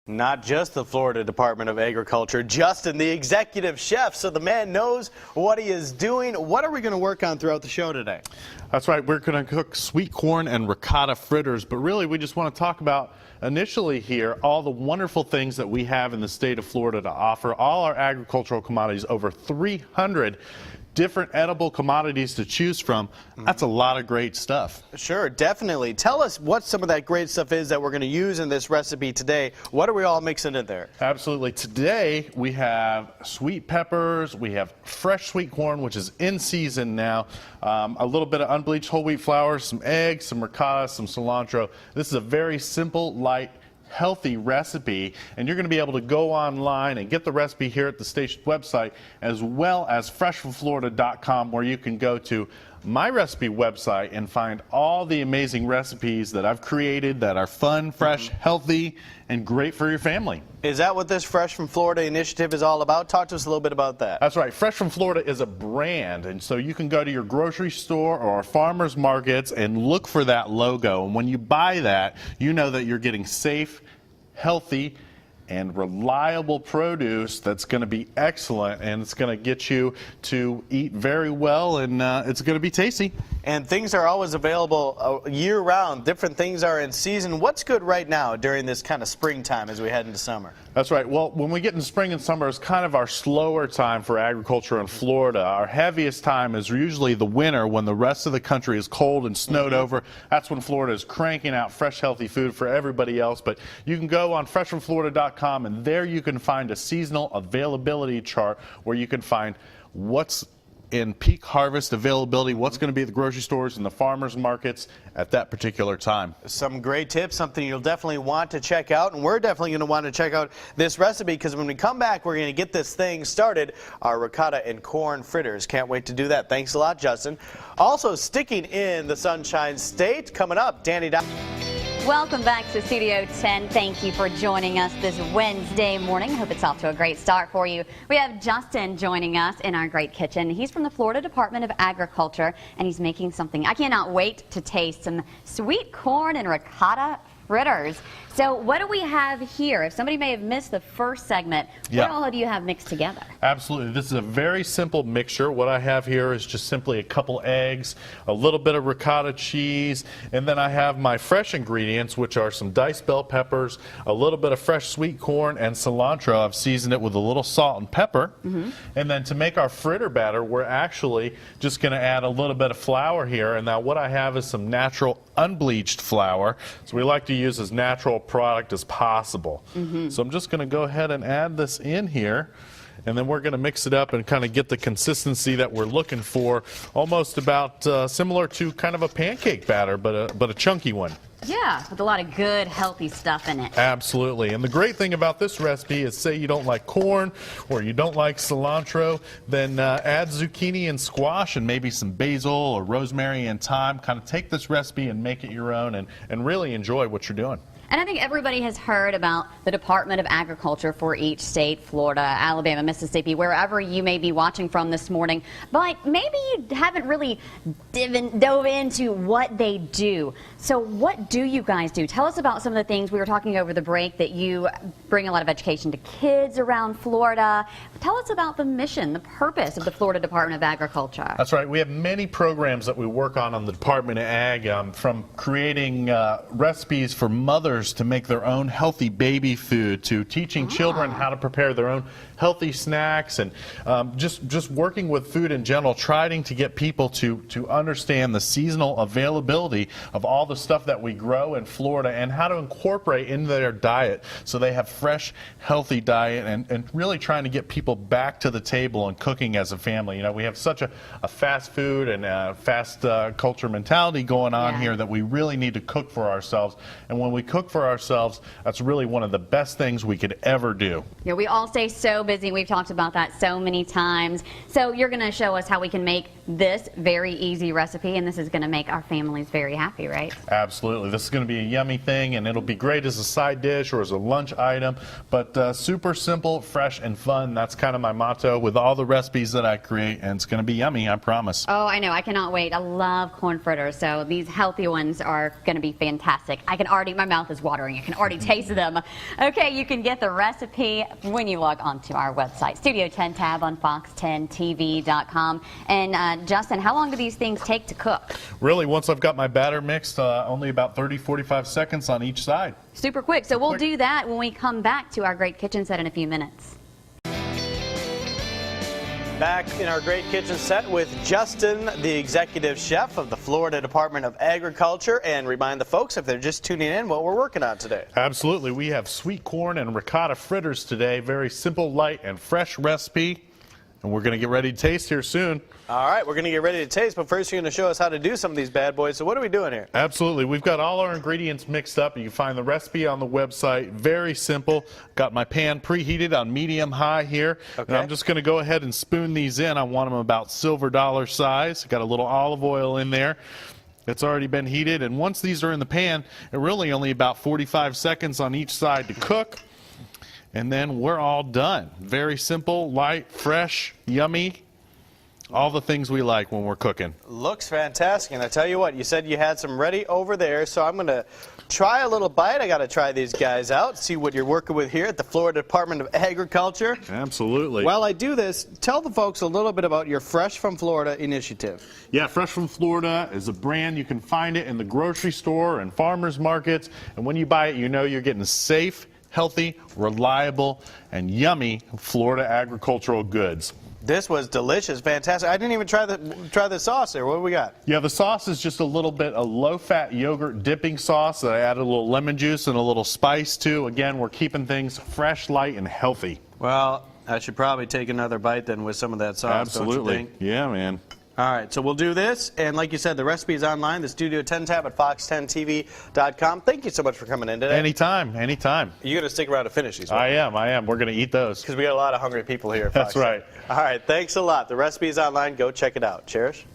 Not just the Florida Department of Agriculture, Justin, the executive chef, so the man knows what he is doing. What are we going to work on throughout the show today? That's right. We're going to cook sweet corn and ricotta fritters, but really we just want to talk about initially here all the wonderful things that we have in the state of Florida to offer. All our agricultural commodities, over 300 different edible commodities to choose from. That's a lot of great stuff. Sure, definitely. Tell us what some of that great stuff is that we're going to use in this recipe today. What are we all mixing in there? Absolutely. Today we have sweet peppers, we have fresh sweet corn, which is in season now, a little bit of unbleached whole wheat flour, some eggs, some ricotta, some cilantro. This is a very simple, light, healthy recipe, and you're going to be able to go online and get the recipe here at the station website, as well as freshfromflorida.com, where you can go to my recipe website and find all the amazing recipes that I've created that are fun, fresh, healthy, and great for your family. Is that what this Fresh from Florida initiative is all about? Talk to us a little bit about that. That's right. Fresh from Florida is a brand, and so you can go to your grocery store or farmers markets and look for that logo. And when you buy that, you know that you're getting safe, healthy, and reliable produce that's going to be excellent, and it's going to get you to eat very well, and it's going to be tasty. And things are always available year-round. Different things are in season. What's good right now during this kind of springtime as we head into summer? That's right. Well, when we get into spring and summer, it's kind of our slower time for agriculture in Florida. Our heaviest time is usually the winter, when the rest of the country is cold and snowed over. That's when Florida is cranking out fresh, healthy food for everybody else. But you can go on freshfromflorida.com, and there you can find a seasonal availability chart where you can find what's in peak harvest availability, what's going to be at the grocery stores and the farmers markets at that particular time. Some great tips, something you'll definitely want to check out, and we're definitely going to want to check out this recipe, because when we come back, we're going to get this thing started, our ricotta and corn fritters. Can't wait to do that. Thanks a lot, Justin. Also, sticking in the Sunshine State, coming up, Danny. Welcome back to Studio 10. Thank you for joining us this Wednesday morning. Hope it's off to a great start for you. We have Justin joining us in our great kitchen. He's from the Florida Department of Agriculture, and he's making something I cannot wait to taste, some sweet corn and ricotta fritters. So what do we have here? If somebody may have missed the first segment, what all do you have mixed together? Absolutely. This is a very simple mixture. What I have here is just simply a couple eggs, a little bit of ricotta cheese, and then I have my fresh ingredients, which are some diced bell peppers, a little bit of fresh sweet corn, and cilantro. I've seasoned it with a little salt and pepper. And then to make our fritter batter, we're actually just going to add a little bit of flour here. And now what I have is some natural unbleached flour. So we like to use as natural product as possible. So I'm just going to go ahead and add this in here, and then we're going to mix it up and kind of get the consistency that we're looking for, almost about similar to kind of a pancake batter, but a chunky one. Yeah, with a lot of good, healthy stuff in it. Absolutely. And the great thing about this recipe is, say you don't like corn or you don't like cilantro, then add zucchini and squash and maybe some basil or rosemary and thyme. Kind of take this recipe and make it your own, and really enjoy what you're doing. And I think everybody has heard about the Department of Agriculture for each state, Florida, Alabama, Mississippi, wherever you may be watching from this morning. But maybe you haven't really dove into what they do. So what do you guys do? Tell us about some of the things. We were talking over the break that you bring a lot of education to kids around Florida. Tell us about the mission, the purpose of the Florida Department of Agriculture. That's right. We have many programs that we work on the Department of Ag, from creating recipes for mothers to make their own healthy baby food, to teaching children how to prepare their own healthy snacks, and just working with food in general, trying to get people to understand the seasonal availability of all the stuff that we grow in Florida and how to incorporate into their diet so they have fresh, healthy diet, and really trying to get people back to the table and cooking as a family. You know, we have such a fast food and fast culture mentality going on here that we really need to cook for ourselves. And when we cook for ourselves, that's really one of the best things we could ever do. Yeah, we all stay so busy. We've talked about that so many times. So you're going to show us how we can make this very easy recipe, and this is going to make our families very happy, right? Absolutely. This is going to be a yummy thing, and it'll be great as a side dish or as a lunch item, but super simple, fresh, and fun. That's kind of my motto with all the recipes that I create, and it's going to be yummy, I promise. Oh, I know. I cannot wait. I love corn fritters, so these healthy ones are going to be fantastic. I can already, my mouth is is watering. You can already taste them. Okay, you can get the recipe when you log onto our website, Studio 10 tab on fox10tv.com. And Justin, how long do these things take to cook? Really, once I've got my batter mixed, only about 30-45 seconds on each side. Super quick. So we'll do that when we come back to our great kitchen set in a few minutes. Back in our great kitchen set with Justin, the executive chef of the Florida Department of Agriculture, and remind the folks, if they're just tuning in, what we're working on today. Absolutely. We have sweet corn and ricotta fritters today. Very simple, light, and fresh recipe. And we're going to get ready to taste here soon. All right, we're going to get ready to taste, but first you're going to show us how to do some of these bad boys. So what are we doing here? Absolutely. We've got all our ingredients mixed up. You can find the recipe on the website. Very simple. Got my pan preheated on medium-high here. Okay. And I'm just going to go ahead and spoon these in. I want them about silver dollar size. Got a little olive oil in there. It's already been heated. And once these are in the pan, it really only about 45 seconds on each side to cook. And then we're all done. Very simple, light, fresh, yummy. All the things we like when we're cooking. Looks fantastic. And I tell you what, you said you had some ready over there, so I'm going to try a little bite. I got to try these guys out, see what you're working with here at the Florida Department of Agriculture. Absolutely. While I do this, tell the folks a little bit about your Fresh from Florida initiative. Yeah, Fresh from Florida is a brand. You can find it in the grocery store and farmers markets. And when you buy it, you know you're getting safe, healthy, reliable, and yummy Florida agricultural goods. This was delicious, fantastic. I didn't even try the sauce there. What do we got? Yeah, the sauce is just a little bit of low-fat yogurt dipping sauce that I added a little lemon juice and a little spice to. Again, we're keeping things fresh, light, and healthy. Well, I should probably take another bite then with some of that sauce. Absolutely. Don't you think? Yeah, man. All right, so we'll do this, and like you said, the recipe is online, the Studio 10 tab at fox10tv.com. Thank you so much for coming in today. Anytime, anytime. You're going to stick around to finish these, I am. We're going to eat those. because we got a lot of hungry people here at Fox. That's right. All right, thanks a lot. The recipe is online. Go check it out. Cherish?